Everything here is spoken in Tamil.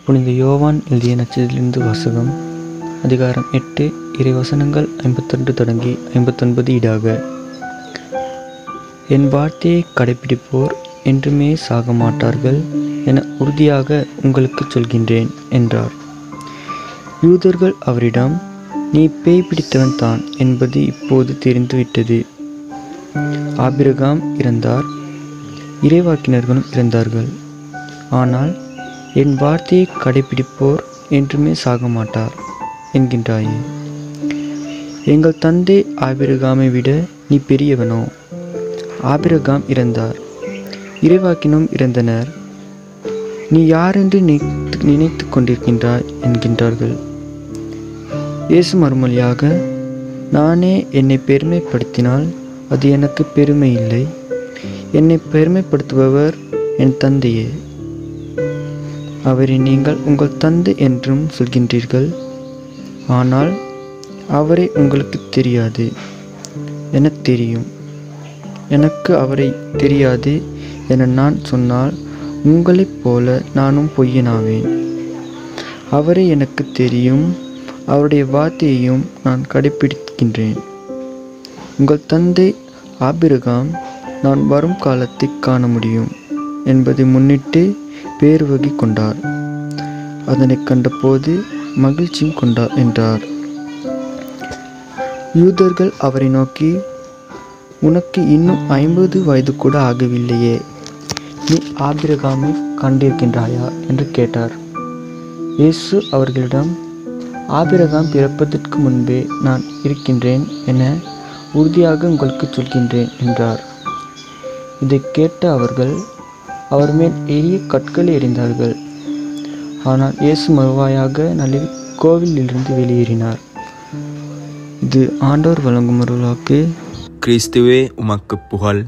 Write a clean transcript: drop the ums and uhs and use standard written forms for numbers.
புனித யோவான் எழுதிய நற்செய்தியிலிருந்து வாசகம். அதிகாரம் 8, இறைவசனங்கள் 52 தொடங்கி 59 ஈடாக. என் வார்த்தையை கடைப்பிடிப்போர் என்றுமே சாக மாட்டார்கள் என உறுதியாக உங்களுக்கு சொல்கின்றேன் என்றார். யூதர்கள் அவரிடம், நீ பேய் பிடித்தவன் தான் என்பது இப்போது தெரிந்துவிட்டது. ஆபிரகாம் இறந்தார், இறைவாக்கினர்களும் இறந்தார்கள். ஆனால் என் வார்த்தையை கடைப்பிடிப்போர் என்றுமே சாக மாட்டார் என்கின்றாயே. எங்கள் தந்தை ஆபிரகாமை விட நீ பெரியவனோ? ஆபிரகாம் இறந்தார், இறைவாக்கினும் இறந்தனர். நீ யாரென்று நினைத்து கொண்டிருக்கின்றாய் என்கின்றார்கள். இயேசு மறுமொழியாக, நானே என்னை பெருமைப்படுத்தினால் அது எனக்கு பெருமை இல்லை. என்னை பெருமைப்படுத்துபவர் என் தந்தையே. அவரை நீங்கள் உங்கள் தந்தை என்றும் சொல்கின்றீர்கள். ஆனால் அவரை உங்களுக்கு தெரியாது, எனக்கு தெரியும். எனக்கு அவரை தெரியாது என நான் சொன்னால் உங்களைப் போல நானும் பொய்யனாவேன். அவரை எனக்கு தெரியும், அவருடைய வார்த்தையையும் நான் கடைப்பிடிக்கின்றேன். உங்கள் தந்தை ஆபிரகாம் நான் வரும் காலத்தை காண முடியும் என்பதை முன்னிட்டு பேருவகை கொண்டார். அதனை கண்டபோது மகிழ்ச்சியும் கொண்டார் என்றார். யூதர்கள் அவரை நோக்கி, உனக்கு இன்னும் 50 வயது கூட ஆகவில்லையே, நீ ஆபிரகாமை கண்டிருக்கின்றாயா என்று கேட்டார். இயேசு அவர்களிடம், ஆபிரகாம் பிறப்பதற்கு முன்பே நான் இருக்கின்றேன் என உறுதியாக உங்களுக்கு சொல்கின்றேன் என்றார். இதை கேட்ட அவர்கள் அவர் மேல் எரிய கற்களை எறிந்தார்கள். ஆனால் இயேசு மறுவாயாக நழுவி கோவிலிலிருந்து வெளியேறினார். இது ஆண்டவர் வழங்கும் அருள்வாக்கு. கிறிஸ்துவே உமக்கு புகழ்.